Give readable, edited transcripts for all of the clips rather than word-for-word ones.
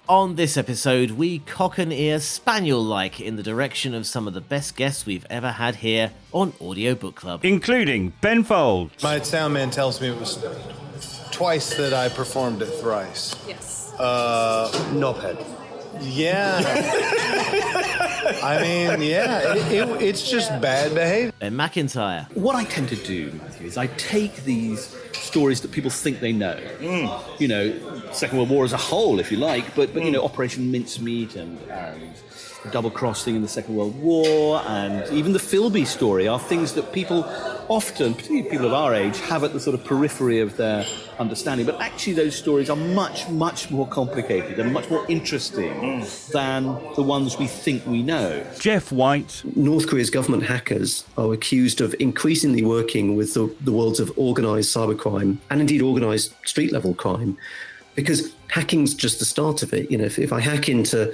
On this episode, we cock an ear spaniel-like in the direction of some of the best guests we've ever had here on Audiobook Club. Including Ben Folds. My sound man tells me it was twice that I performed it thrice. Yes. Knobhead. Yeah. I mean, yeah, it's just bad behavior. Ben MacIntyre. What I tend to do, Matthew, is I take these stories that people think they know. You know, Second World War as a whole, if you like, but you know, Operation Mincemeat and the double crossing in the Second World War, and even the Philby story are things that people often, particularly people of our age, have at the sort of periphery of their understanding. But actually those stories are much, much more complicated and much more interesting than the ones we think we know. Jeff White. North Korea's government hackers are accused of increasingly working with the worlds of organised cybercrime and indeed organised street-level crime, because hacking's just the start of it. You know, if I hack into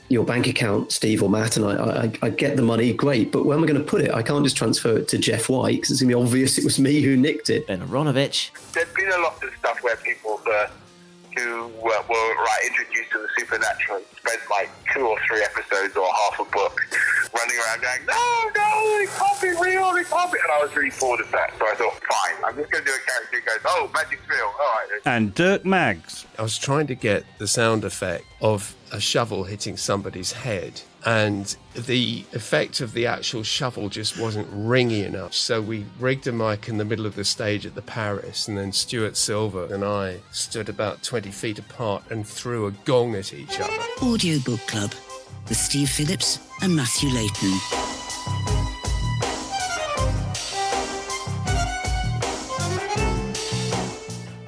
your bank account, Steve or Matt, and I get the money, great, but where am I going to put it? I can't just transfer it to Jeff White because it's going to be obvious it was me who nicked it. Aaronovitch. There's been a lot of stuff where people who were introduced to the supernatural spent like 2 or 3 episodes or half a book running around going, no, it can't be real, it can't be. And I was really bored of that, so I thought, fine, I'm just going to do a character who goes, oh, magic's real, all right. And Dirk Maggs. I was trying to get the sound effect of a shovel hitting somebody's head, and the effect of the actual shovel just wasn't ringy enough. So we rigged a mic in the middle of the stage at the Paris, and then Stuart Silver and I stood about 20 feet apart and threw a gong at each other. Audiobook Club with Steve Phillips and Matthew Layton.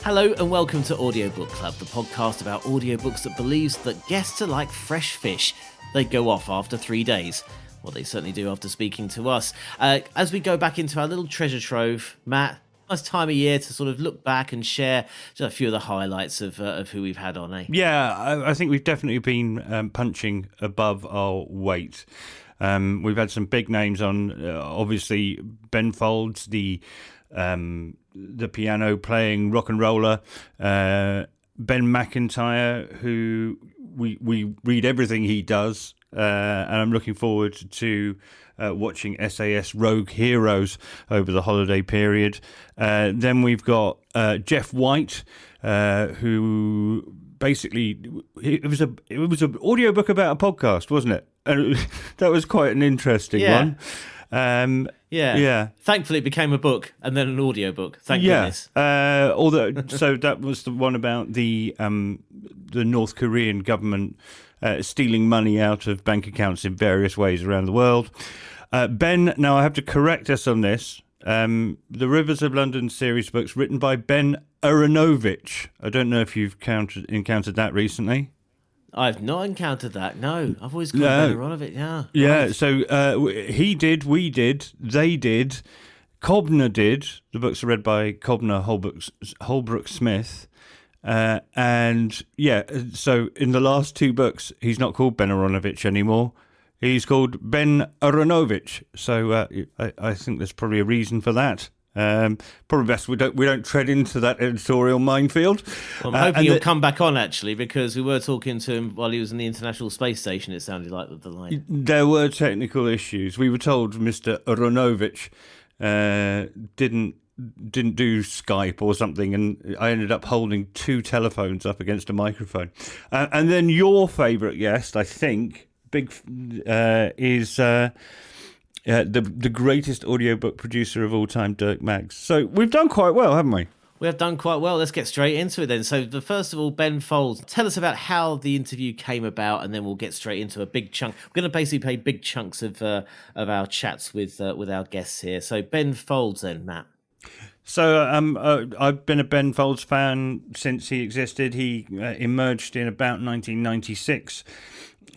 Hello and welcome to Audiobook Club, the podcast about audiobooks that believes that guests are like fresh fish. They go off after 3 days. Well, they certainly do after speaking to us. As we go back into our little treasure trove, Matt, nice time of year to sort of look back and share just a few of the highlights of who we've had on, eh? Yeah, I think we've definitely been punching above our weight. We've had some big names on, obviously Ben Folds, the piano playing rock and roller, Ben MacIntyre, who we read everything he does, and I'm looking forward to watching SAS Rogue Heroes over the holiday period. Then we've got Jeff White, who basically it was an audiobook about a podcast, wasn't it? And that was quite an interesting one. Yeah. Thankfully, it became a book and then an audiobook. Thank goodness. So that was the one about the North Korean government stealing money out of bank accounts in various ways around the world. Ben, now I have to correct us on this. The Rivers of London series books written by Ben Aaronovitch. I don't know if you've encountered that recently. I've not encountered that, no. I've always called Ben Aaronovitch, yeah. Yeah, Right. so he did, we did, they did, Cobner did. The books are read by Cobner Holbrook Smith. And yeah, so in the last 2 books, he's not called Ben Aaronovitch anymore. He's called Ben Aaronovitch. So I think there's probably a reason for that. Probably best we don't tread into that editorial minefield. Well, I'm hoping he'll come back on, actually, because we were talking to him while he was in the International Space Station, it sounded like, with the line. There were technical issues. We were told Mr. Aaronovitch didn't do Skype or something, and I ended up holding 2 telephones up against a microphone. And then your favourite guest, I think, is... the greatest audiobook producer of all time, Dirk Maggs. So we've done quite well, haven't we? We have done quite well. Let's get straight into it then. So first of all, Ben Folds, tell us about how the interview came about, and then we'll get straight into a big chunk. We're going to basically play big chunks of our chats with our guests here. So Ben Folds then, Matt. So I've been a Ben Folds fan since he existed. He emerged in about 1996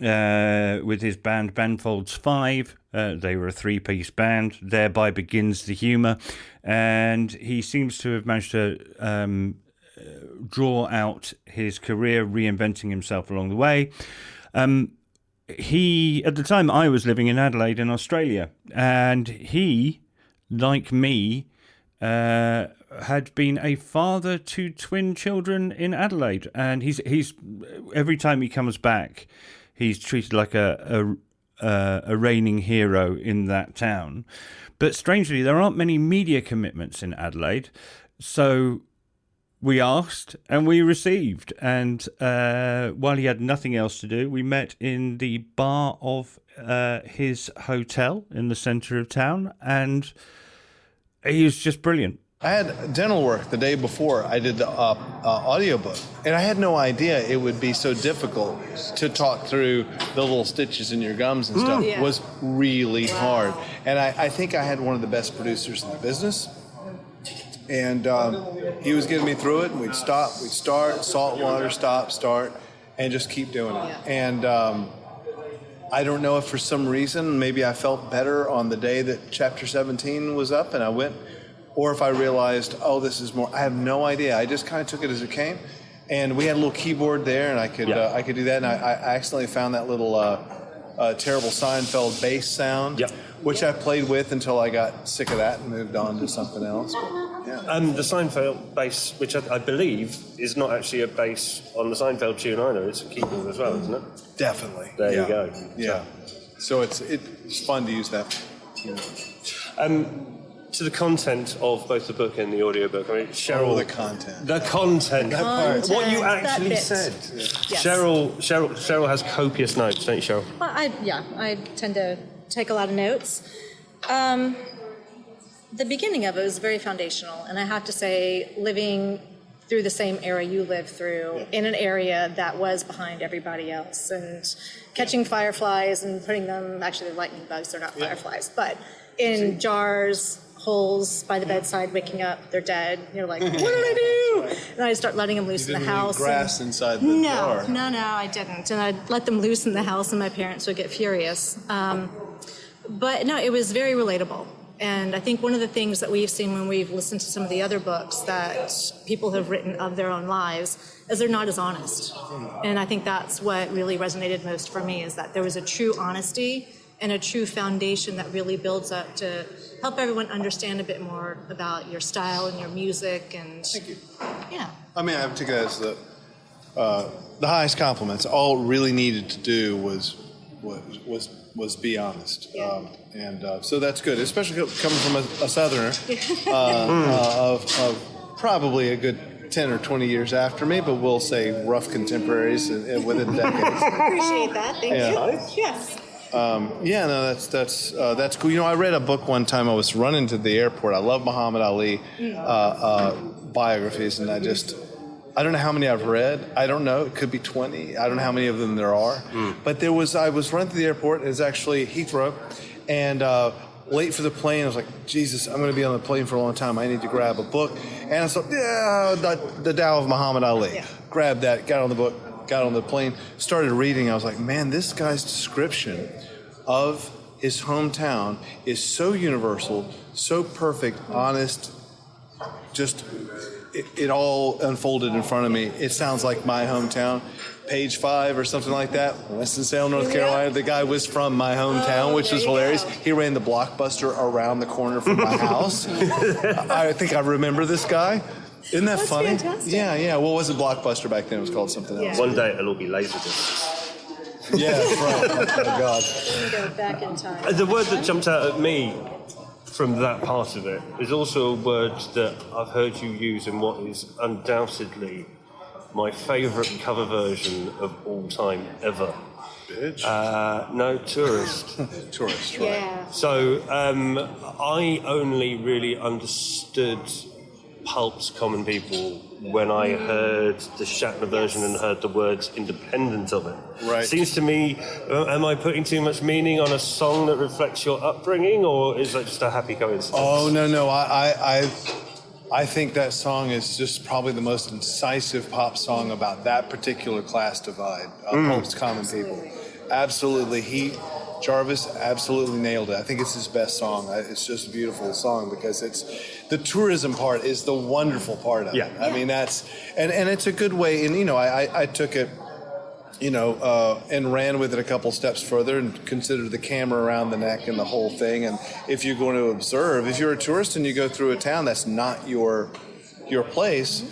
with his band Ben Folds 5. They were a 3-piece band. Thereby begins the humour. And he seems to have managed to draw out his career, reinventing himself along the way. He, at the time, I was living in Adelaide in Australia. And he, like me, had been a father to twin children in Adelaide, and he's every time he comes back, he's treated like a reigning hero in that town. But strangely, there aren't many media commitments in Adelaide, so we asked and we received. And while he had nothing else to do, we met in the bar of his hotel in the centre of town, and he was just brilliant. I had dental work the day before I did the audiobook, and I had no idea it would be so difficult to talk through the little stitches in your gums and stuff. It was really hard. And I think I had one of the best producers in the business. And he was getting me through it, and we'd start, salt water, start, and just keep doing it. And I don't know if for some reason, maybe I felt better on the day that chapter 17 was up and I went, or if I realized, oh, this is more, I have no idea. I just kind of took it as it came. And we had a little keyboard there, and I could do that. And I accidentally found that little terrible Seinfeld bass sound, which I played with until I got sick of that and moved on to something else. But, the Seinfeld bass, which I believe is not actually a bass on the Seinfeld tune either, it's a keyboard as well, isn't it? Definitely. There you go. Yeah. So it's fun to use that. To the content of both the book and the audiobook, I mean, Cheryl... the content. The content. What you actually bit. said. Yes. Cheryl has copious notes, don't you, Cheryl? Well, I tend to take a lot of notes. The beginning of it was very foundational, and I have to say, living through the same era you lived through in an area that was behind everybody else, and catching fireflies and putting them, actually they're lightning bugs, they're not fireflies, but in jars, holes by the bedside, waking up, they're dead. And you're like, what did I do? And I start letting them loose in the house. Grass inside the jar. No, I didn't. And I'd let them loose in the house, and my parents would get furious. But no, it was very relatable. And I think one of the things that we've seen when we've listened to some of the other books that people have written of their own lives is they're not as honest. And I think that's what really resonated most for me, is that there was a true honesty and a true foundation that really builds up to help everyone understand a bit more about your style and your music. And thank you. Yeah. I mean, I take that as the highest compliments. All it really needed to do was be honest. So that's good, especially coming from a Southerner of probably a good 10 or 20 years after me, but we'll say rough contemporaries within decades. Appreciate that. Thank you. Yes. That's cool. You know, I read a book one time. I was running to the airport. I love Muhammad Ali biographies, and I don't know how many I've read. I don't know. It could be 20. I don't know how many of them there are. But I was running to the airport. It was actually Heathrow, and late for the plane. I was like, Jesus, I'm going to be on the plane for a long time. I need to grab a book. And I thought, the Tao of Muhammad Ali. Yeah. Grabbed that, got on the book, got on the plane, started reading. I was like, man, this guy's description of his hometown is so universal, so perfect, honest, just... It all unfolded in front of me. It sounds like my hometown. Page 5 or something like that. Winston-Salem, North Carolina. The guy was from my hometown, which was hilarious. He ran the Blockbuster around the corner from my house. I think I remember this guy. Isn't that funny? Fantastic. Yeah. What was it, Blockbuster back then? It was called something else. One day it'll all be Laserdisc. Yeah, that's right. Oh, my God. Go back in time. The word that jumped out at me from that part of it is also a word that I've heard you use in what is undoubtedly my favourite cover version of all time ever. Bitch? No, Tourist. Tourist, right. Yeah. So I only really understood Pulp's Common People when I heard the Shatner version and heard the words independent of it. Right. Seems to me, am I putting too much meaning on a song that reflects your upbringing, or is that just a happy coincidence? Oh, no. I think that song is just probably the most incisive pop song about that particular class divide. Pulp's Common People. Absolutely. Jarvis absolutely nailed it. I think it's his best song. It's just a beautiful song because the tourism part is the wonderful part of it. I mean, and it's a good way. And, I took it and ran with it a couple steps further and considered the camera around the neck and the whole thing. And if you're going to observe, if you're a tourist and you go through a town that's not your place,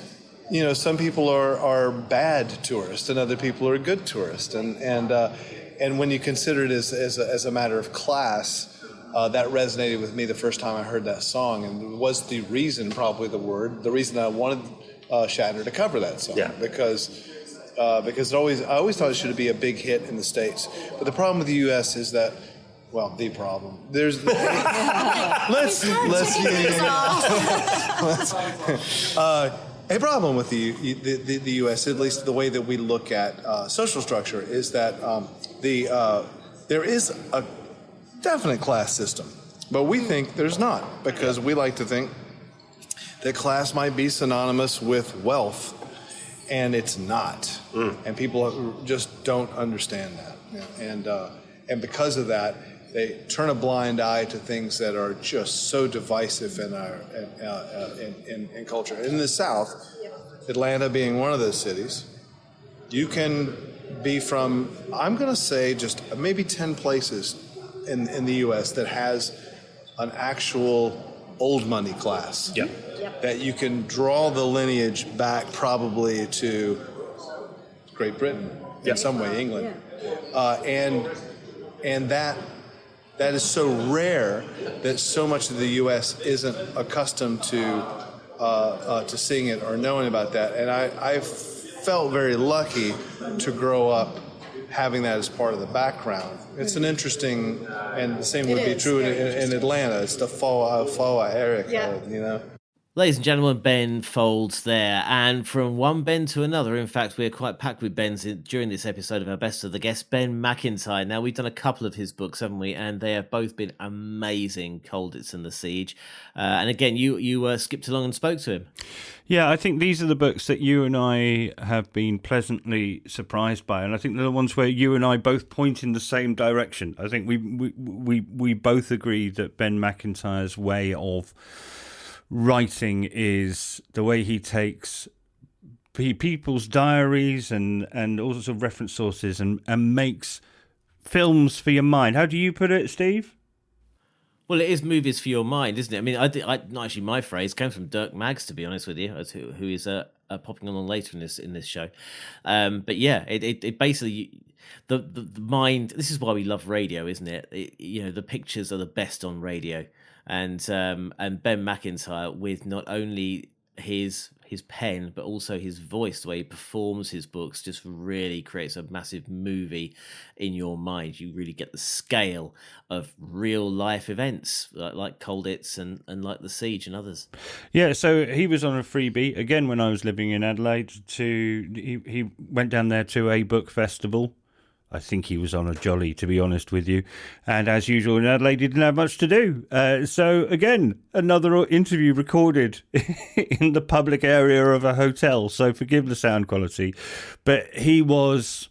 some people are bad tourists and other people are good tourists. And when you consider it as a matter of class, that resonated with me the first time I heard that song, and was the reason, probably the reason I wanted Shatner to cover that song. Yeah. Because I always thought it should be a big hit in the States. But the problem with the U.S. is that, the problem. There's a problem with the U.S., at least the way that we look at social structure, is that there is a definite class system, but we think there's not, because we like to think that class might be synonymous with wealth, and it's not. And people just don't understand that. And because of that, they turn a blind eye to things that are just so divisive in our in culture. In the South, Atlanta being one of those cities, you can be from, I'm going to say, just maybe 10 places in the U.S. that has an actual old money class. Yeah. That you can draw the lineage back probably to Great Britain, in some way, England. And that is so rare that so much of the U.S. isn't accustomed to seeing it or knowing about that. And I felt very lucky to grow up having that as part of the background. It's an interesting, and the same would be true in Atlanta. It's the FOA area, Ladies and gentlemen, Ben Folds there. And from one Ben to another, in fact, we're quite packed with Bens during this episode of our Best of the Guests, Ben MacIntyre. Now, we've done a couple of his books, haven't we? And they have both been amazing, Colditz and the Siege. And again, you skipped along and spoke to him. Yeah, I think these are the books that you and I have been pleasantly surprised by. And I think they're the ones where you and I both point in the same direction. I think we both agree that Ben MacIntyre's way of writing is the way he takes people's diaries and all sorts of reference sources and makes films for your mind. How do you put it, Steve? Well, it is movies for your mind, isn't it? I mean, not actually my phrase came from Dirk Maggs, to be honest with you, who is popping on later in this show. But yeah, it basically the mind. This is why we love radio, isn't it? The pictures are the best on radio. And Ben MacIntyre, with not only his pen but also his voice, the way he performs his books, just really creates a massive movie in your mind. You really get the scale of real life events like Colditz and like The Siege and others. Yeah, so he was on a freebie again when I was living in Adelaide. He went down there to a book festival. I think he was on a jolly, to be honest with you. And as usual in Adelaide, he didn't have much to do. So again, another interview recorded in the public area of a hotel. So forgive the sound quality. But he was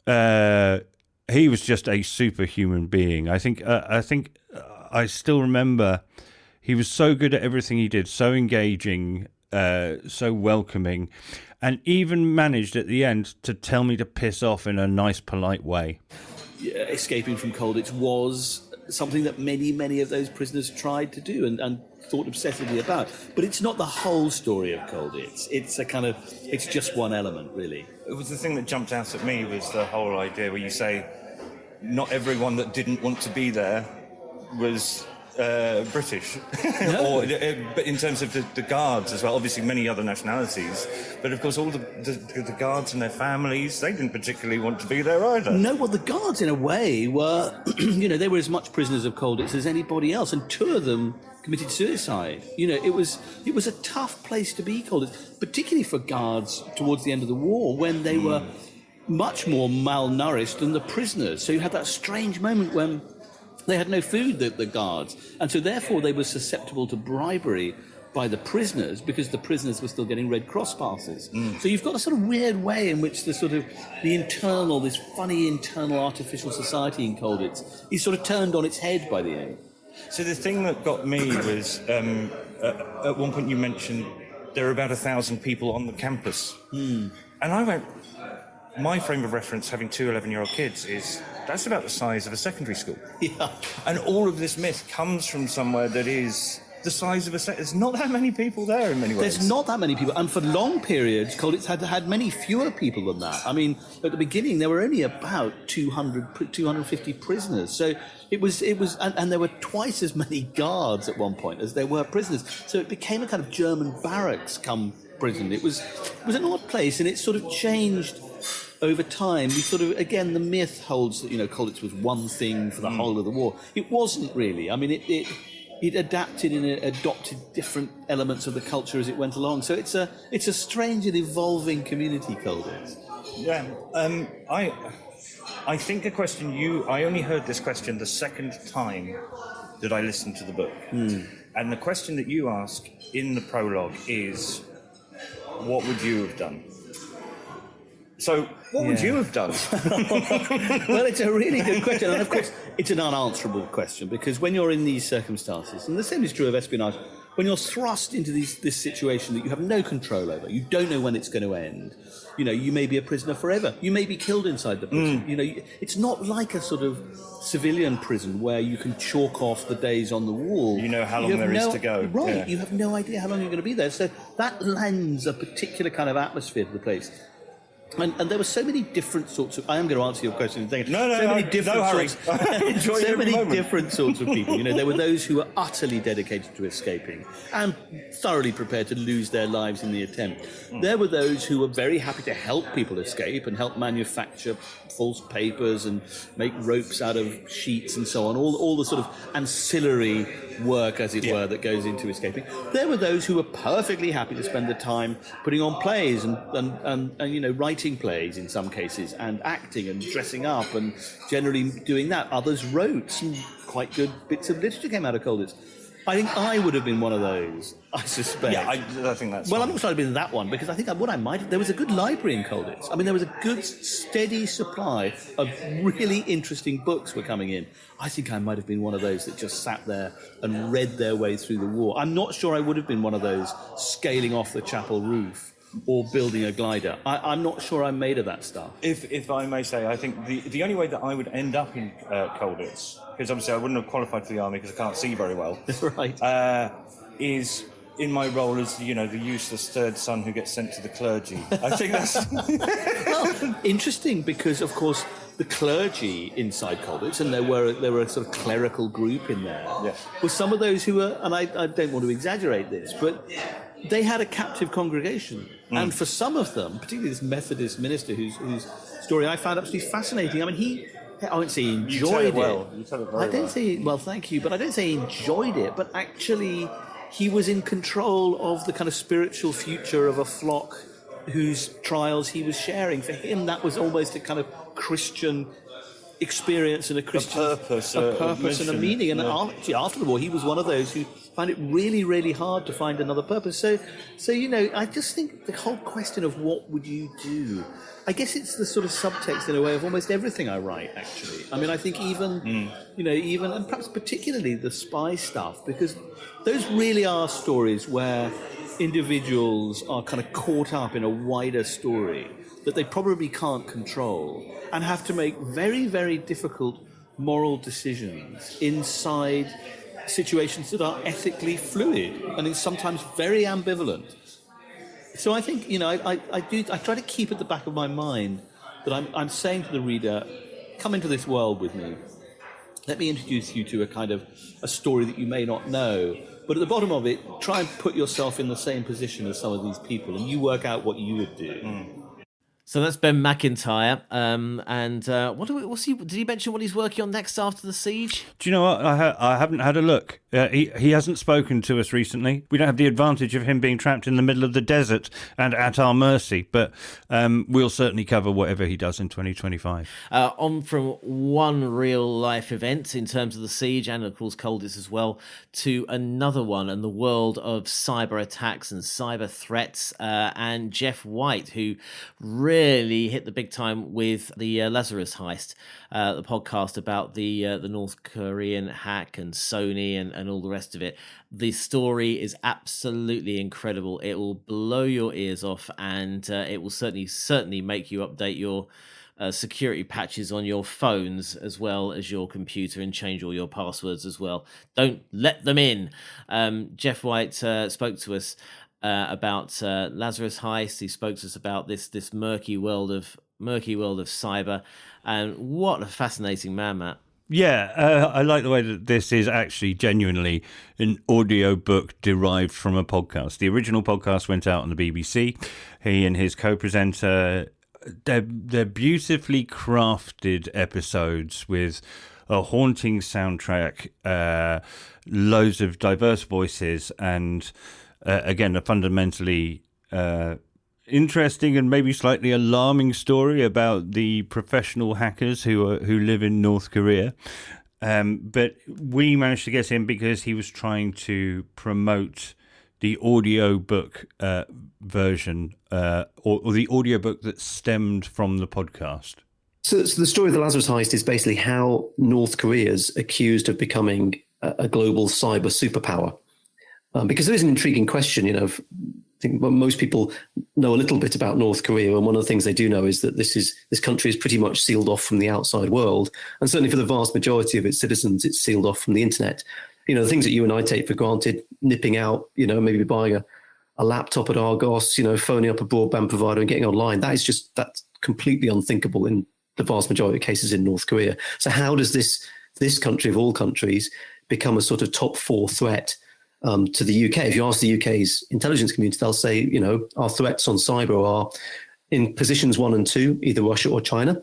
just a superhuman being. I think I still remember he was so good at everything he did, so engaging, so welcoming. And even managed at the end to tell me to piss off in a nice, polite way. Yeah, escaping from Colditz was something that many of those prisoners tried to do and thought obsessively about. But it's not the whole story of Colditz. It's just one element, really. It was the thing that jumped out at me was the whole idea where you say not everyone that didn't want to be there was British, no. But in terms of the guards as well, obviously many other nationalities, but of course all the guards and their families, they didn't particularly want to be there either. No, well, the guards in a way were, they were as much prisoners of Colditz as anybody else, and two of them committed suicide. It was a tough place to be, Colditz, particularly for guards towards the end of the war when they were much more malnourished than the prisoners. So you had that strange moment when they had no food, the guards, and so therefore they were susceptible to bribery by the prisoners because the prisoners were still getting Red Cross passes. So you've got a sort of weird way in which this funny internal artificial society in Colditz is sort of turned on its head by the end. So the thing that got me was, at one point you mentioned there are about 1,000 people on the campus. And I went, my frame of reference, having two 11-year-old kids, is that's about the size of a secondary school. Yeah. And all of this myth comes from somewhere that is the size of a there's not that many people there in many ways. There's not that many people, and for long periods, Colditz had many fewer people than that. I mean, at the beginning, there were only about 250 prisoners. So it was, and there were twice as many guards at one point as there were prisoners. So it became a kind of German barracks come prison. It was an odd place, and it sort of changed over time. We sort of, again, the myth holds that, Colditz was one thing for the whole of the war. It wasn't really. I mean, it adapted and it adopted different elements of the culture as it went along. So it's a strange and evolving community, Colditz. Yeah. I think a question I only heard this question the second time that I listened to the book. And the question that you ask in the prologue is, what would you have done? So, what would you have done? Well, it's a really good question. And of course, it's an unanswerable question, because when you're in these circumstances, and the same is true of espionage, when you're thrust into this situation that you have no control over, you don't know when it's going to end. You may be a prisoner forever. You may be killed inside the prison. It's not like a sort of civilian prison where you can chalk off the days on the wall. You know how long there is to go. Right. Yeah. You have no idea how long you're going to be there. So that lends a particular kind of atmosphere to the place. And there were so many different sorts of... I am going to answer your question in a second. No, hurry. So many different sorts of people. There were those who were utterly dedicated to escaping and thoroughly prepared to lose their lives in the attempt. There were those who were very happy to help people escape and help manufacture false papers and make ropes out of sheets and so on, all the sort of ancillary work, as it were, that goes into escaping. There were those who were perfectly happy to spend the time putting on plays and writing plays in some cases, and acting and dressing up and generally doing that. Others wrote. Some quite good bits of literature came out of Colditz. I think I would have been one of those, I suspect. Yeah, I think that's... Well, I'm not sure I'd have been that one, because I think what I might have... There was a good library in Colditz. I mean, there was a good, steady supply of really interesting books were coming in. I think I might have been one of those that just sat there and read their way through the war. I'm not sure I would have been one of those scaling off the chapel roof or building a glider. I'm not sure I'm made of that stuff. If I may say, I think the only way that I would end up in Colditz, because obviously I wouldn't have qualified for the army because I can't see very well, right, is in my role as the useless third son who gets sent to the clergy. I think that's well, interesting, because of course the clergy inside Colditz, and there were a sort of clerical group in there, were some of those who were, and I don't want to exaggerate this, but they had a captive congregation. And for some of them, particularly this Methodist minister whose story I found absolutely fascinating. I mean, I wouldn't say he enjoyed it. You tell it very well. I don't say, well, thank you, but I don't say he enjoyed it, but actually he was in control of the kind of spiritual future of a flock whose trials he was sharing. For him, that was almost a kind of Christian experience and a Christian purpose and a meaning. And after the war, he was one of those who found it really, really hard to find another purpose. So I just think the whole question of what would you do, I guess it's the sort of subtext in a way of almost everything I write, actually. I mean, I think even and perhaps particularly the spy stuff, because those really are stories where individuals are kind of caught up in a wider story that they probably can't control and have to make very, very difficult moral decisions inside situations that are ethically fluid and is sometimes very ambivalent. So I think, I try to keep at the back of my mind that I'm saying to the reader, come into this world with me. Let me introduce you to a story that you may not know. But at the bottom of it, try and put yourself in the same position as some of these people, and you work out what you would do. So that's Ben MacIntyre. Did he mention what he's working on next after the siege? Do you know what? I haven't had a look. He hasn't spoken to us recently. We don't have the advantage of him being trapped in the middle of the desert and at our mercy, but we'll certainly cover whatever he does in 2025. On from one real-life event in terms of the siege, and of course Colditz as well, to another one in the world of cyber attacks and cyber threats, and Jeff White, who really hit the big time with the Lazarus heist, the podcast about the North Korean hack and Sony and and all the rest of it. The story is absolutely incredible. It will blow your ears off, and it will certainly make you update your security patches on your phones as well as your computer, and change all your passwords as well. Don't let them in. Jeff White spoke to us about Lazarus Heist. He spoke to us about this murky world of cyber, and what a fascinating man, Matt. Yeah, I like the way that this is actually genuinely an audiobook derived from a podcast. The original podcast went out on the BBC. He and his co-presenter, they're beautifully crafted episodes with a haunting soundtrack, loads of diverse voices, and again, a fundamentally interesting and maybe slightly alarming story about the professional hackers who live in North Korea. But we managed to get him because he was trying to promote the audiobook version or the audiobook that stemmed from the podcast. So the story of the Lazarus Heist is basically how North Korea's accused of becoming a global cyber superpower. Because there is an intriguing question, I think most people know a little bit about North Korea, and one of the things they do know is that this country is pretty much sealed off from the outside world, and certainly for the vast majority of its citizens, it's sealed off from the internet. The things that you and I take for granted, nipping out, maybe buying a laptop at Argos, phoning up a broadband provider and getting online, that's completely unthinkable in the vast majority of cases in North Korea. So how does this country of all countries become a sort of top 4 threat to the UK? If you ask the UK's intelligence community, they'll say, our threats on cyber are in positions 1 and 2, either Russia or China,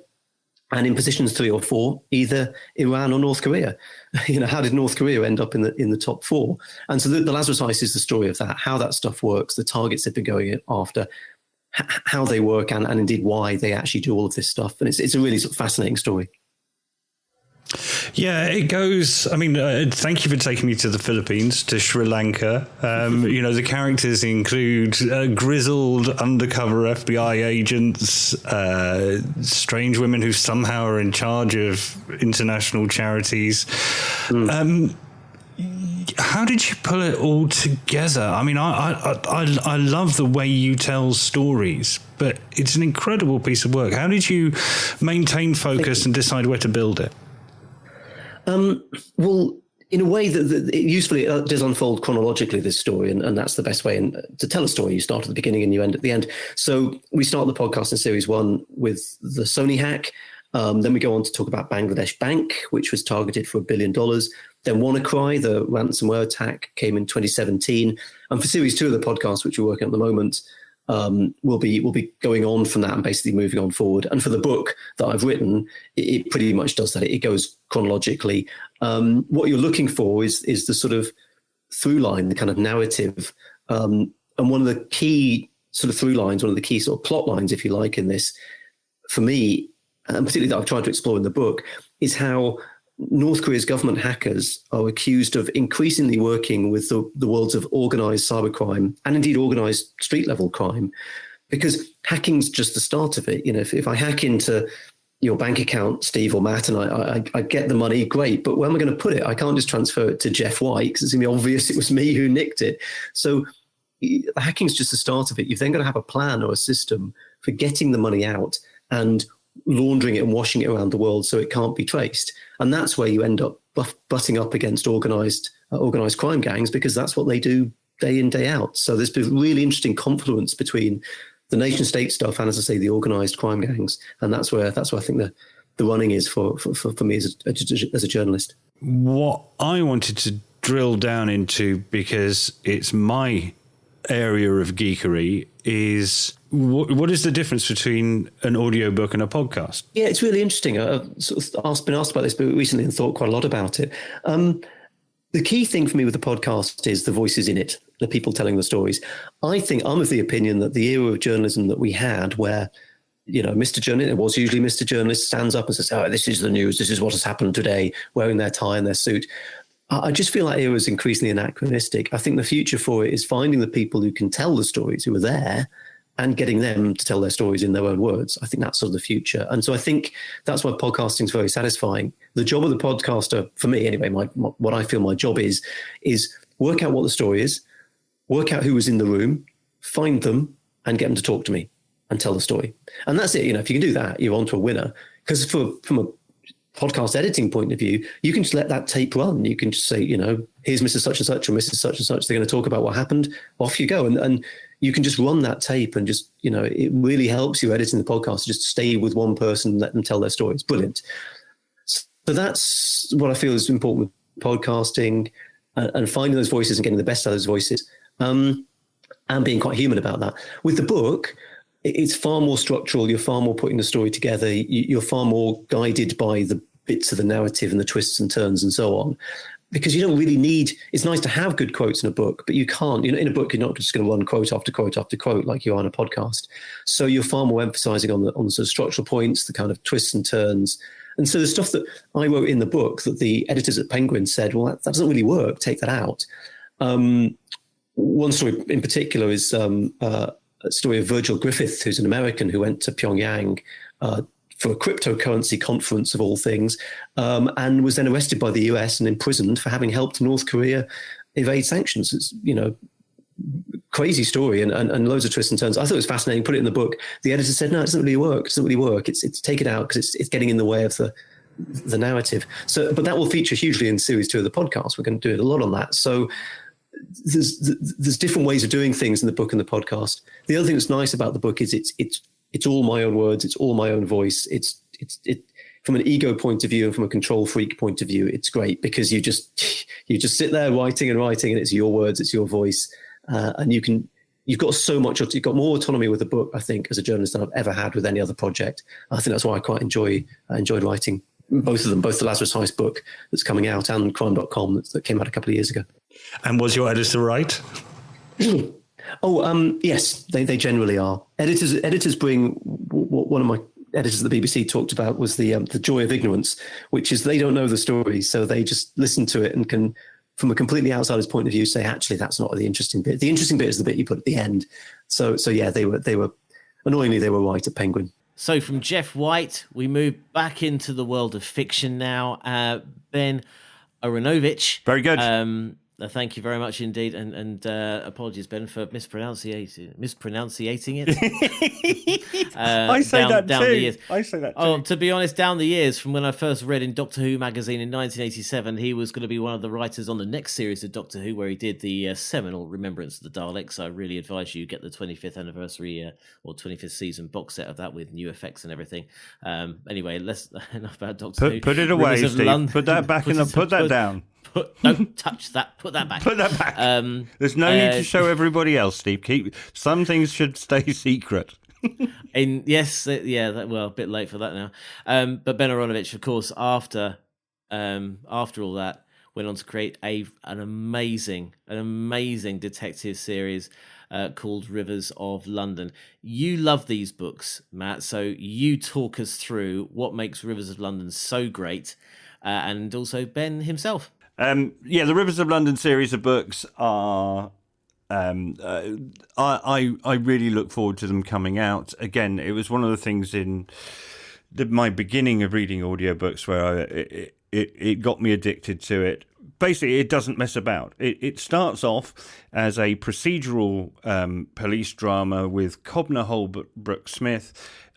and in positions 3 or 4, either Iran or North Korea. How did North Korea end up in the top 4? And so the Lazarus Heist is the story of that, how that stuff works, the targets they've been going after, how they work, and indeed why they actually do all of this stuff. And it's a really sort of fascinating story. Yeah, it goes. I mean, thank you for taking me to the Philippines, to Sri Lanka. The characters include grizzled undercover FBI agents, strange women who somehow are in charge of international charities. How did you pull it all together? I mean, I love the way you tell stories, but it's an incredible piece of work. How did you maintain focus and decide where to build it? Well, in a way that usefully it does unfold chronologically, this story, and that's the best way to tell a story. You start at the beginning and you end at the end. So we start the podcast in series 1 with the Sony hack. Then we go on to talk about Bangladesh Bank, which was targeted for $1 billion. Then WannaCry, the ransomware attack, came in 2017. And for series 2 of the podcast, which we're working on at the moment, we'll be going on from that and basically moving on forward. And for the book that I've written, it pretty much does that. It goes chronologically. What you're looking for is the sort of through line, the kind of narrative. And one of the key sort of through lines, one of the key sort of plot lines, if you like, in this, for me, and particularly that I've tried to explore in the book, is how North Korea's government hackers are accused of increasingly working with the worlds of organized cybercrime and indeed organized street-level crime, because hacking's just the start of it. If I hack into your bank account, Steve or Matt, and I get the money, great, but where am I going to put it? I can't just transfer it to Jeff White because it's going to be obvious it was me who nicked it. So hacking's just the start of it. You've then got to have a plan or a system for getting the money out and laundering it and washing it around the world so it can't be traced. And that's where you end up butting up against organized crime gangs, because that's what they do day in, day out. So there's been a really interesting confluence between the nation state stuff and, as I say, the organized crime gangs. And that's where I think the running is for me as a journalist. What I wanted to drill down into, because it's my area of geekery, is what is the difference between an audiobook and a podcast? Yeah, it's really interesting. I've sort of been asked about this recently and thought quite a lot about it. The key thing for me with the podcast is the voices in it, the people telling the stories. I think I'm of the opinion that the era of journalism that we had, where, Mr. Journalist, it was usually Mr. Journalist, stands up and says, "Oh, this is the news. This is what has happened today," wearing their tie and their suit. I just feel that era is increasingly anachronistic. I think the future for it is finding the people who can tell the stories, who are there, and getting them to tell their stories in their own words. I think that's sort of the future. And so I think that's why podcasting is very satisfying. The job of the podcaster, for me anyway, what I feel my job is work out what the story is, work out who was in the room, find them, and get them to talk to me and tell the story. And that's it. If you can do that, you're on to a winner. Because from a podcast editing point of view, you can just let that tape run. You can just say, here's Mr. Such and Such or Mrs. Such and Such. They're going to talk about what happened. Off you go. And you can just run that tape and just, it really helps you editing the podcast to just stay with one person and let them tell their story. It's brilliant. So that's what I feel is important with podcasting, and finding those voices and getting the best out of those voices, and being quite human about that. With the book, it's far more structural. You're far more putting the story together. You're far more guided by the bits of the narrative and the twists and turns and so on, because you don't really need, it's nice to have good quotes in a book, but you can't, in a book, you're not just going to run quote after quote after quote like you are on a podcast. So you're far more emphasizing on the sort of structural points, the kind of twists and turns. And so the stuff that I wrote in the book that the editors at Penguin said, well, that doesn't really work, take that out. One story in particular is a story of Virgil Griffith, who's an American who went to Pyongyang for a cryptocurrency conference of all things, and was then arrested by the US and imprisoned for having helped North Korea evade sanctions. It's, crazy story and loads of twists and turns. I thought it was fascinating, put it in the book. The editor said, no, it doesn't really work. It's take it out because it's getting in the way of the narrative. So, but that will feature hugely in series 2 of the podcast. We're going to do it a lot on that. So there's different ways of doing things in the book and the podcast. The other thing that's nice about the book is it's all my own words. It's all my own voice. It from an ego point of view and from a control freak point of view, it's great because you just sit there writing and it's your words, it's your voice. And you've got so much, you've got more autonomy with the book, I think, as a journalist than I've ever had with any other project. I think that's why I quite enjoyed writing both of them, both the Lazarus Heist book that's coming out and crime.com that came out a couple of years ago. And was your editor right? Yes, they generally are. Editors bring, one of my editors at the BBC talked about was the joy of ignorance, which is they don't know the story, so they just listen to it and can, from a completely outsider's point of view, say, actually, that's not the interesting bit. The interesting bit is the bit you put at the end. So yeah, they were annoyingly, they were right at Penguin. So from Jeff White, we move back into the world of fiction now. Ben Aaronovitch. Very good. Thank you very much indeed, and apologies, Ben, for mispronouncing it. I say that down too. The years. I say that too. Oh, to be honest, down the years, from when I first read in Doctor Who magazine in 1987, he was going to be one of the writers on the next series of Doctor Who, where he did the seminal Remembrance of the Daleks. I really advise you get the 25th anniversary or 25th season box set of that with new effects and everything. Anyway, enough about Doctor Who. Put it away, Steve. Put that back put that down. Don't touch that. Put that back. Put that back. There's no need to show everybody else, Steve. Some things should stay secret. A bit late for that now. But Ben Aaronovitch, of course, after all that, went on to create an amazing detective series called Rivers of London. You love these books, Matt. So you talk us through what makes Rivers of London so great, and also Ben himself. The Rivers of London series of books are. I really look forward to them coming out. Again, it was one of the things in my beginning of reading audiobooks where it got me addicted to it. Basically, it doesn't mess about. It starts off as a procedural police drama with Cobner Holbrook Smith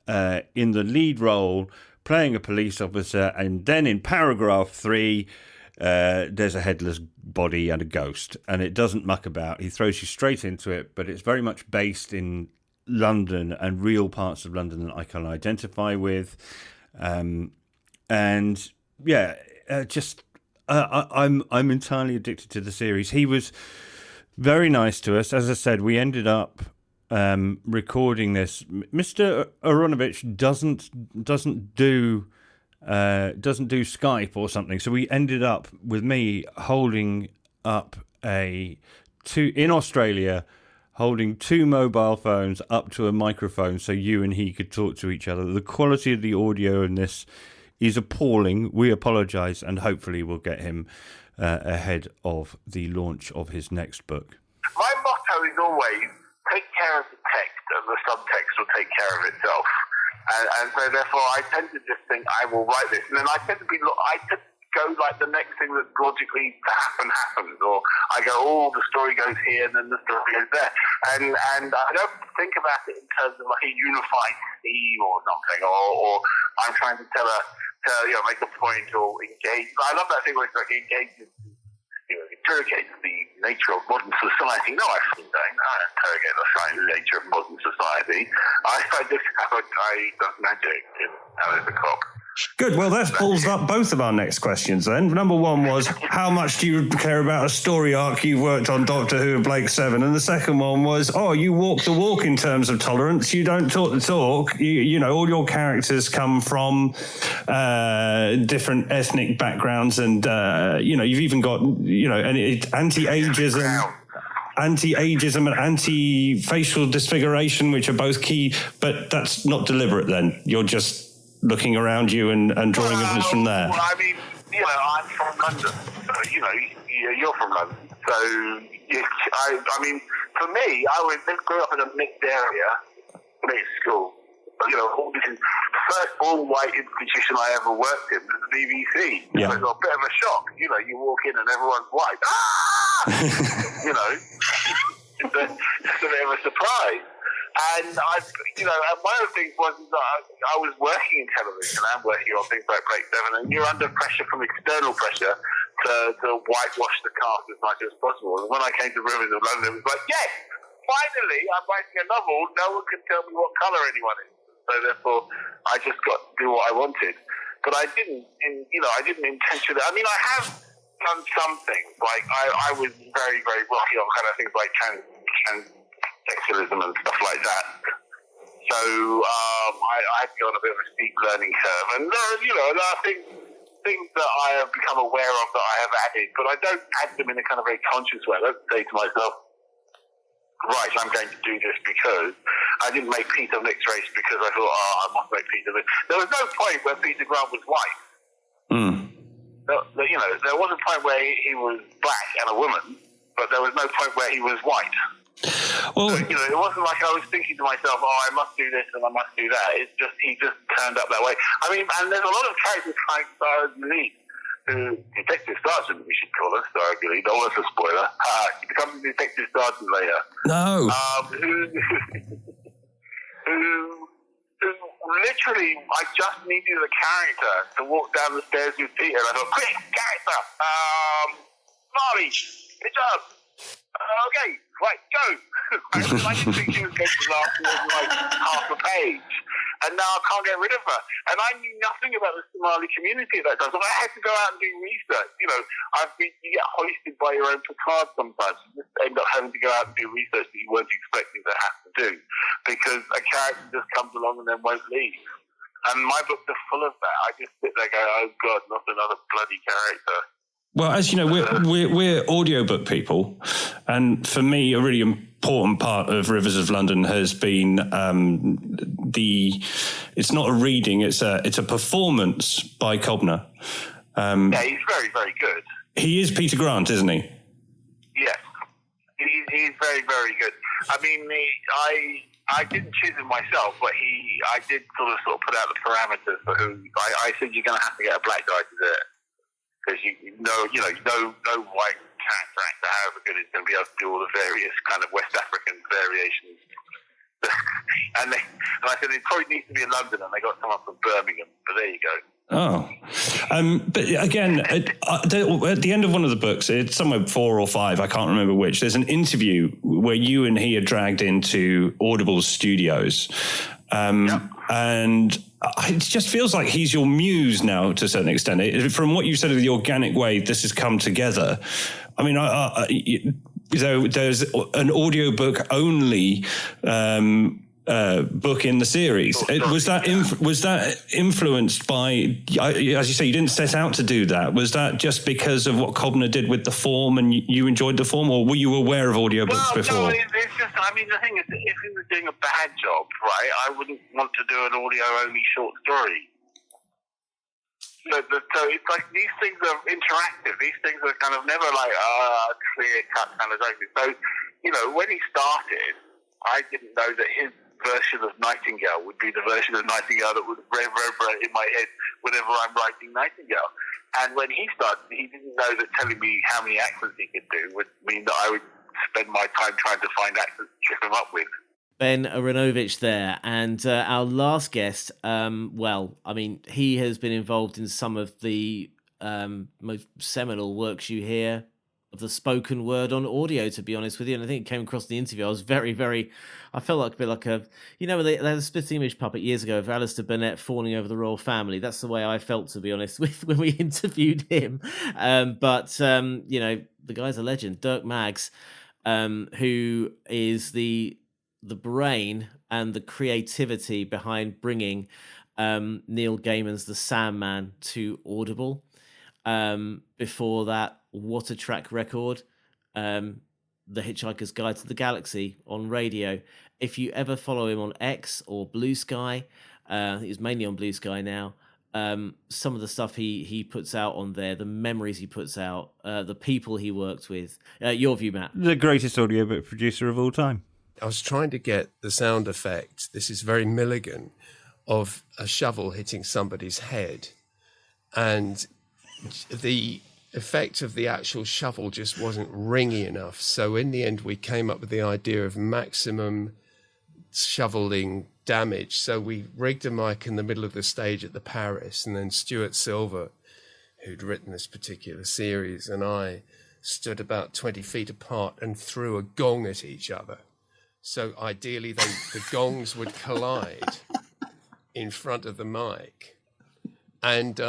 in the lead role, playing a police officer, and then in paragraph 3. There's a headless body and a ghost, and it doesn't muck about. He throws you straight into it, but it's very much based in London and real parts of London that I can identify with. I'm entirely addicted to the series. He was very nice to us. As I said, we ended up recording this. Mr. Aaronovitch doesn't do Skype or something, so we ended up with me holding up in Australia, holding 2 mobile phones up to a microphone so you and he could talk to each other. The quality of the audio in this is appalling. We apologise, and hopefully we'll get him ahead of the launch of his next book. My motto is always take care of the text, and the subtext will take care of itself. And so therefore I tend to just think I will write this, and then I tend to go like the next thing that's logically to happens, or I go, oh, the story goes here and then the story goes there, and I don't think about it in terms of like a unified theme or something, or I'm trying to make a point or engage. I love that thing where it's like engages, interrogates the nature of modern society. No, I don't interrogate the nature of modern society. I just have a guy who does magic in How is the Cop. Good. Well, that pulls up both of our next questions then. Number one was, how much do you care about a story arc you've worked on Doctor Who and Blake 7? And the second one was, you walk the walk in terms of tolerance. You don't talk the talk. All your characters come from different ethnic backgrounds, and, you've even got, anti-ageism and anti-facial disfiguration, which are both key, but that's not deliberate then. You're just looking around you and drawing evidence from there. Well, I mean, I'm from London, so, you're from London. So, I mean, for me, I grew up in a mixed area, mixed school. The first all-white institution I ever worked in was the BBC. Yeah. So it was a bit of a shock. You walk in and everyone's white. It's a bit of a surprise. And one of the things was that I was working in television, and I'm working on things like Blake 7, and you're under pressure from external pressure to whitewash the cast as much as possible. And when I came to Rivers of London, it was like, yes, finally, I'm writing a novel. No one can tell me what colour anyone is. So therefore, I just got to do what I wanted. But I didn't intentionally. I mean, I have done some things. Like I was very, very rocky on kind of things like transsexualism and stuff like that. So I've gone a bit of a steep learning curve, and there are things that I have become aware of that I have added, but I don't add them in a kind of very conscious way. I don't say to myself, right, I'm going to do this because I didn't make Peter mixed race because I thought, I must make Peter mixed. There was no point where Peter Grant was white. There was a point where he was black and a woman, but there was no point where he was white. Well, so, it wasn't like I was thinking to myself, I must do this and I must do that. It's just, he just turned up that way. I mean, and there's a lot of characters like Sarah Lee, who Detective Sergeant, we should call her, Sarah Lee. Don't want a spoiler. She becomes a Detective Sergeant later. No. Who literally, I just needed a character to walk down the stairs with Peter, and I thought, quick, character, Marley, good job. Okay, right, go. I didn't think she was going to last more than like half a page. And now I can't get rid of her. And I knew nothing about the Somali community at that time. So I had to go out and do research. You get hoisted by your own petard sometimes. You just end up having to go out and do research that you weren't expecting to have to do. Because a character just comes along and then won't leave. And my books are full of that. I just sit there and go, oh God, not another bloody character. Well, as you know, we're audiobook people, and for me, a really important part of Rivers of London has been it's not a reading; it's a performance by Cobner. Yeah, he's very, very good. He is Peter Grant, isn't he? Yes, he's very, very good. I mean, I didn't choose him myself, but I did sort of put out the parameters for who. I said you're going to have to get a black guy to do it. Because no white character actor, however good, is going to be able to do all the various kind of West African variations. and I said it probably needs to be in London, and they got someone from Birmingham. But there you go. Oh, but again, at the end of one of the books, it's somewhere 4 or 5, I can't remember which. There's an interview where you and he are dragged into Audible's studios, and it just feels like he's your muse now to a certain extent. From what you said of the organic way this has come together, I mean, there's an audiobook only book in the series. Was that influenced by, as you say, you didn't set out to do that? Was that just because of what Cobner did with the form and you enjoyed the form, or were you aware of audiobooks before? No, it's just, I mean, the thing is, if he was doing a bad job, right, I wouldn't want to do an audio-only short story. So it's like these things are interactive. These things are kind of never like clear-cut kind of things. So, when he started, I didn't know that his version of Nightingale would be the version of Nightingale that would reverberate in my head whenever I'm writing Nightingale. And when he started, he didn't know that telling me how many accents he could do would mean that I would spend my time trying to find accents to trip him up with. Ben Aaronovitch there, and our last guest, he has been involved in some of the most seminal works you hear of the spoken word on audio, to be honest with you. And I think it came across in the interview. I was I felt like a bit like they had a split image puppet years ago of Alistair Burnett fawning over the royal family. That's the way I felt, to be honest, when we interviewed him. The guy's a legend, Dirk Maggs, who is the brain and the creativity behind bringing Neil Gaiman's The Sandman to Audible. Before that, what a track record, The Hitchhiker's Guide to the Galaxy on radio. If you ever follow him on X or Blue Sky, I think he's mainly on Blue Sky now, some of the stuff he puts out on there, the memories he puts out, the people he worked with. Your view, Matt? The greatest audiobook producer of all time. I was trying to get the sound effect, this is very Milligan, of a shovel hitting somebody's head. And the effect of the actual shovel just wasn't ringy enough. So in the end, we came up with the idea of maximum shoveling damage. So we rigged a mic in the middle of the stage at the Paris, and then Stuart Silver, who'd written this particular series, and I stood about 20 feet apart and threw a gong at each other. So ideally, the gongs would collide in front of the mic. And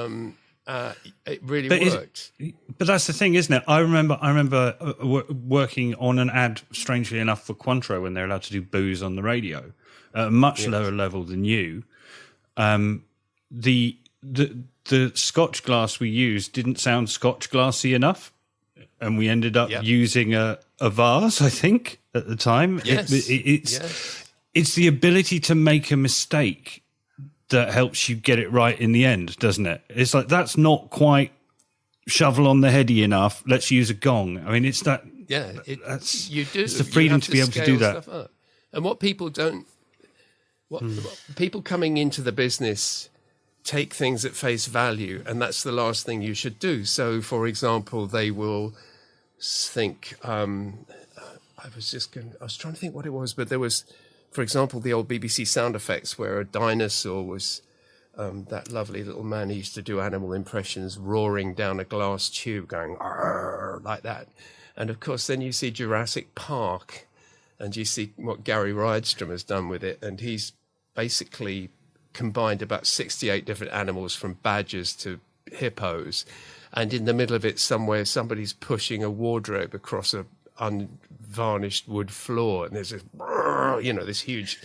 it really worked. But that's the thing, isn't it? I remember working on an ad, strangely enough, for Cointreau when they're allowed to do booze on the radio at a much lower level than you. The Scotch glass we used didn't sound Scotch glassy enough, and we ended up using a vase, I think, at the time. Yes. It's the ability to make a mistake that helps you get it right in the end, doesn't it? It's like, that's not quite shovel on the heady enough, let's use a gong. I mean, it's that. Yeah, you do. It's the freedom to be able to do that. And what people don't, what people coming into the business take things at face value, and that's the last thing you should do. So, for example, they will think, I was trying to think what it was, but there was, for example, the old BBC sound effects where a dinosaur was that lovely little man who used to do animal impressions, roaring down a glass tube, going like that. And of course, then you see Jurassic Park, and you see what Gary Rydstrom has done with it, and he's basically combined about 68 different animals, from badgers to hippos, and in the middle of it somewhere, somebody's pushing a wardrobe across a unvarnished wood floor, and there's this, this huge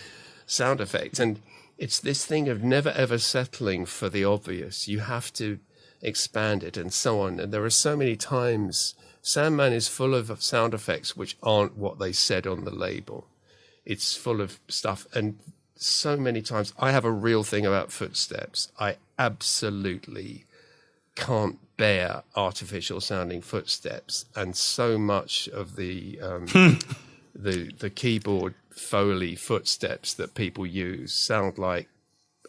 sound effect. And it's this thing of never ever settling for the obvious. You have to expand it and so on. And there are so many times, Sandman is full of sound effects which aren't what they said on the label. It's full of stuff. And so many times, I have a real thing about footsteps. I absolutely can't bear artificial sounding footsteps, and so much of the keyboard Foley footsteps that people use sound like,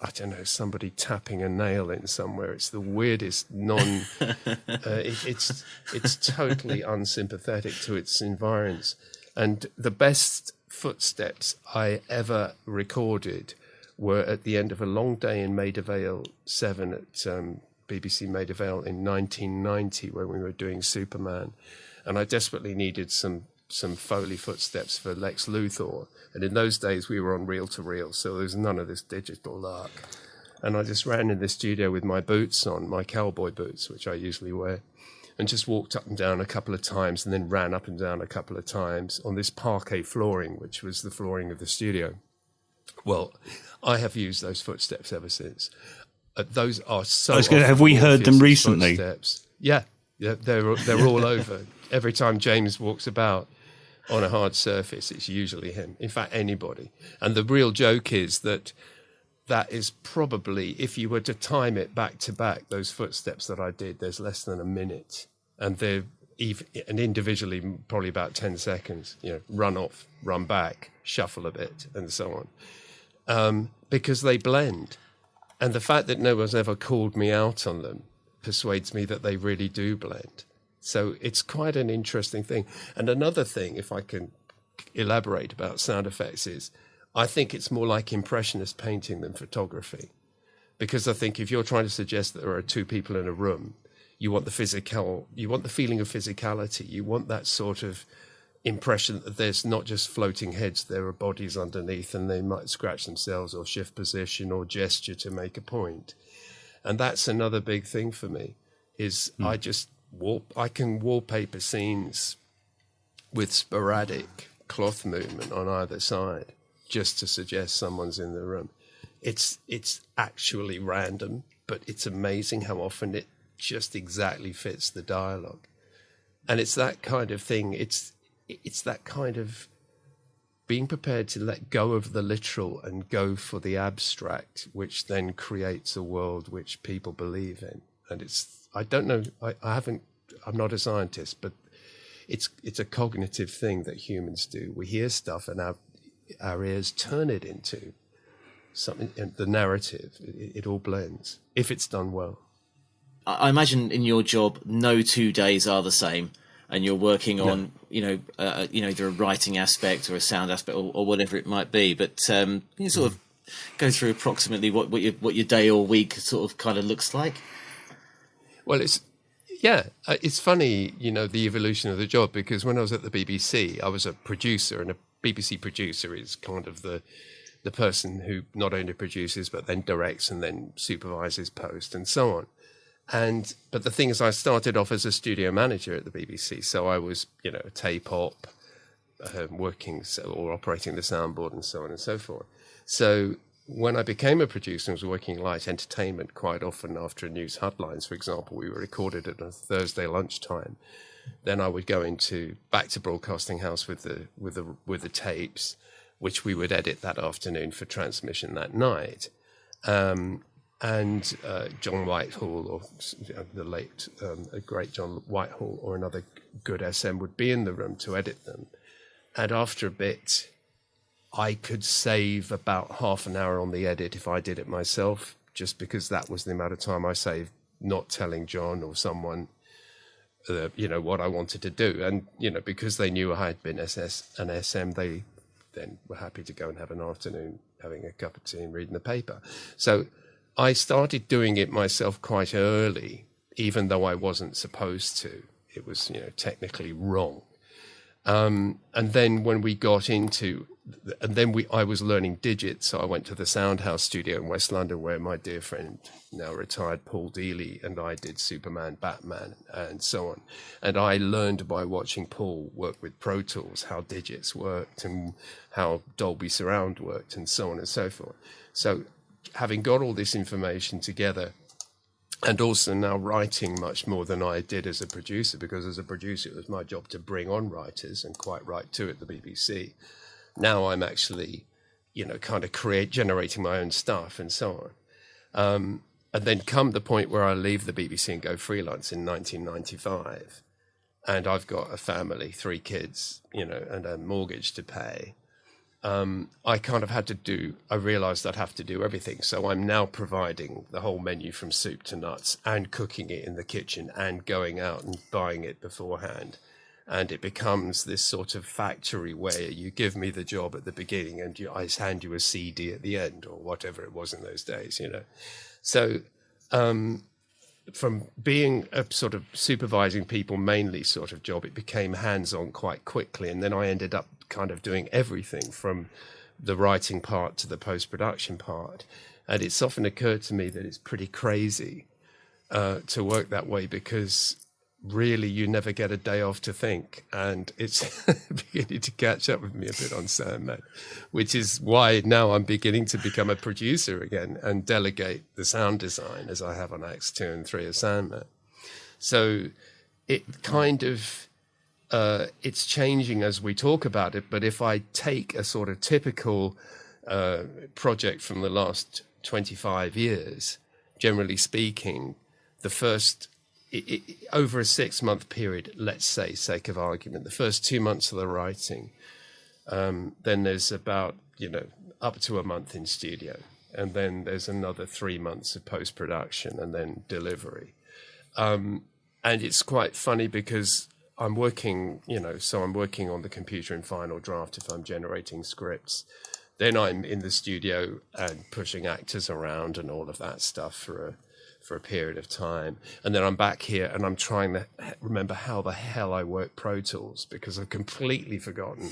I don't know, somebody tapping a nail in somewhere. It's the weirdest it's totally unsympathetic to its environs. And the best footsteps I ever recorded were at the end of a long day in Maida Vale 7 at BBC Maida Vale in 1990, when we were doing Superman, and I desperately needed some Foley footsteps for Lex Luthor, and in those days we were on reel-to-reel, so there was none of this digital lark, and I just ran in the studio with my boots on, my cowboy boots, which I usually wear, and just walked up and down a couple of times, and then ran up and down a couple of times on this parquet flooring, which was the flooring of the studio. Well, I have used those footsteps ever since. Those are so. Have we heard them recently? Footsteps. Yeah, they're all over. Every time James walks about on a hard surface, it's usually him. In fact, anybody. And the real joke is that is probably, if you were to time it back to back, those footsteps that I did, there's less than a minute, and they're and individually probably about 10 seconds, run off, run back, shuffle a bit, and so on, because they blend. And the fact that no one's ever called me out on them persuades me that they really do blend. So it's quite an interesting thing. And another thing, if I can elaborate about sound effects, is I think it's more like impressionist painting than photography. Because I think if you're trying to suggest that there are two people in a room, you want the feeling of physicality. You want that sort of impression that there's not just floating heads, there are bodies underneath, and they might scratch themselves or shift position or gesture to make a point. And that's another big thing for me, is I can wallpaper scenes with sporadic cloth movement on either side just to suggest someone's in the room. It's actually random, but it's amazing how often it just exactly fits the dialogue. And it's that kind of thing. It's that kind of being prepared to let go of the literal and go for the abstract, which then creates a world which people believe in. And I don't know, I'm not a scientist, but it's a cognitive thing that humans do. We hear stuff and our ears turn it into something, and the narrative, it all blends, if it's done well. I imagine in your job, no 2 days are the same, and you're working on, either a writing aspect or a sound aspect or whatever it might be. But you sort of go through approximately what your day or week sort of kind of looks like. Well, it's funny, the evolution of the job, because when I was at the BBC, I was a producer, and a BBC producer is kind of the person who not only produces but then directs and then supervises post and so on. But the thing is, I started off as a studio manager at the BBC, so I was, a tape op, working or operating the soundboard and so on and so forth. So when I became a producer and was working light entertainment, quite often after news headlines, for example, we were recorded at a Thursday lunchtime. Then I would go back to Broadcasting House with the tapes, which we would edit that afternoon for transmission that night. And John Whitehall, or the late, great John Whitehall, or another good SM would be in the room to edit them. And after a bit, I could save about half an hour on the edit if I did it myself, just because that was the amount of time I saved not telling John or someone, what I wanted to do. And, because they knew I had been an SM, they then were happy to go and have an afternoon having a cup of tea and reading the paper. So I started doing it myself quite early, even though I wasn't supposed to. It was, technically wrong. And then when we got into, I was learning digits, so I went to the Soundhouse studio in West London, where my dear friend, now retired Paul Dealey, and I did Superman, Batman, and so on. And I learned by watching Paul work with Pro Tools how digits worked and how Dolby Surround worked and so on and so forth. So having got all this information together, and also now writing much more than I did as a producer, because as a producer, it was my job to bring on writers and quite write too at the BBC. Now I'm actually, kind of generating my own stuff and so on. And then come the point where I leave the BBC and go freelance in 1995. And I've got a family, 3 kids, and a mortgage to pay. I kind of I realized I'd have to do everything. So I'm now providing the whole menu from soup to nuts, and cooking it in the kitchen, and going out and buying it beforehand. And it becomes this sort of factory where you give me the job at the beginning and I hand you a CD at the end, or whatever it was in those days, So from being a sort of supervising people mainly sort of job, it became hands-on quite quickly. And then I ended up kind of doing everything from the writing part to the post-production part. And it's often occurred to me that it's pretty crazy to work that way, because really you never get a day off to think. And it's beginning to catch up with me a bit on Sandman, which is why now I'm beginning to become a producer again and delegate the sound design, as I have on Acts 2 and 3 of Sandman. So it kind of, it's changing as we talk about it. But if I take a sort of typical project from the last 25 years, generally speaking, the first over a 6-month period, let's say, sake of argument, the first 2 months of the writing, then there's about, up to a month in studio. And then there's another 3 months of post-production and then delivery. And it's quite funny because I'm working, I'm working on the computer in final draft if I'm generating scripts. Then I'm in the studio and pushing actors around and all of that stuff for a period of time. And then I'm back here and I'm trying to remember how the hell I work Pro Tools, because I've completely forgotten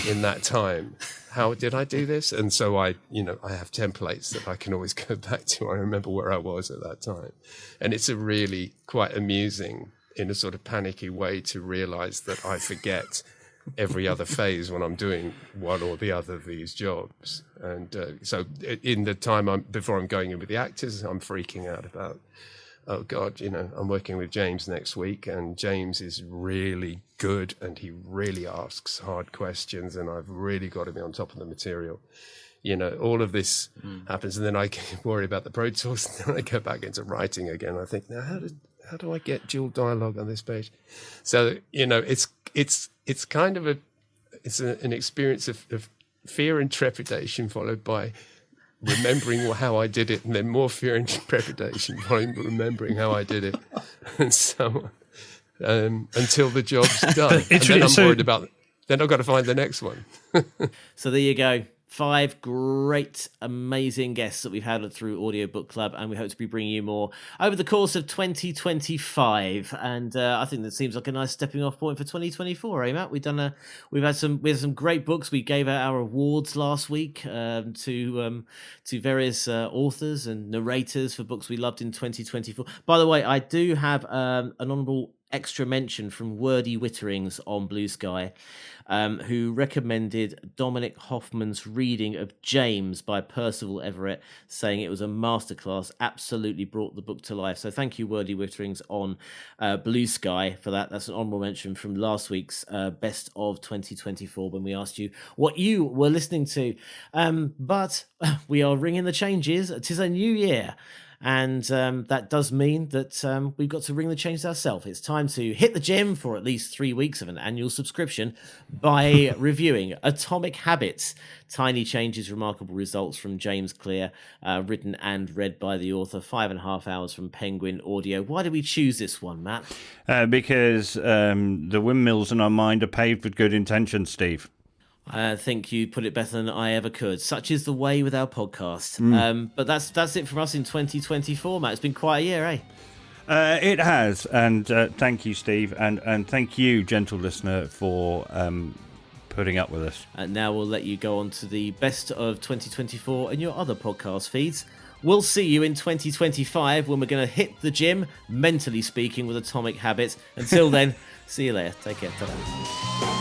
in that time. How did I do this? And so I have templates that I can always go back to. I remember where I was at that time. And it's a really quite amusing, in a sort of panicky way, to realize that I forget every other phase when I'm doing one or the other of these jobs. And so in the time before I'm going in with the actors, I'm freaking out about, oh God, I'm working with James next week, and James is really good and he really asks hard questions, and I've really got to be on top of the material. All of this happens, and then I worry about the Pro Tools, and then I go back into writing again. I think, now how do I get dual dialogue on this page? So, it's kind of an experience of fear and trepidation, followed by remembering how I did it, and then more fear and trepidation, remembering how I did it, and so on, until the job's done. And then I'm worried about, then I've got to find the next one. So there you go. 5 great, amazing guests that we've had through Audiobook Club, and we hope to be bringing you more over the course of 2025. And I think that seems like a nice stepping off point for 2024, eh, Matt? We've had some great books. We gave out our awards last week to various authors and narrators for books we loved in 2024. By the way, I do have an honourable extra mention from Wordy Witterings on Blue Sky, who recommended Dominic Hoffman's reading of James by Percival Everett, saying it was a masterclass, absolutely brought the book to life. So thank you, Wordy Witterings on Blue Sky, for that. That's an honourable mention from last week's Best of 2024, when we asked you what you were listening to. But we are ringing the changes. 'Tis a new year. And that does mean that we've got to ring the changes ourselves. It's time to hit the gym for at least 3 weeks of an annual subscription by reviewing Atomic Habits, Tiny Changes, Remarkable Results from James Clear, written and read by the author, 5.5 hours from Penguin Audio. Why did we choose this one, Matt? Because the windmills in our mind are paved with good intentions, Steve. I think you put it better than I ever could. Such is the way with our podcast. But that's it from us in 2024, Matt. It's been quite a year, eh? It has, and thank you, Steve, and thank you, gentle listener, for putting up with us. And now we'll let you go on to the best of 2024 and your other podcast feeds. We'll see you in 2025 when we're going to hit the gym, mentally speaking, with Atomic Habits. Until then, see you later. Take care. Ta-da.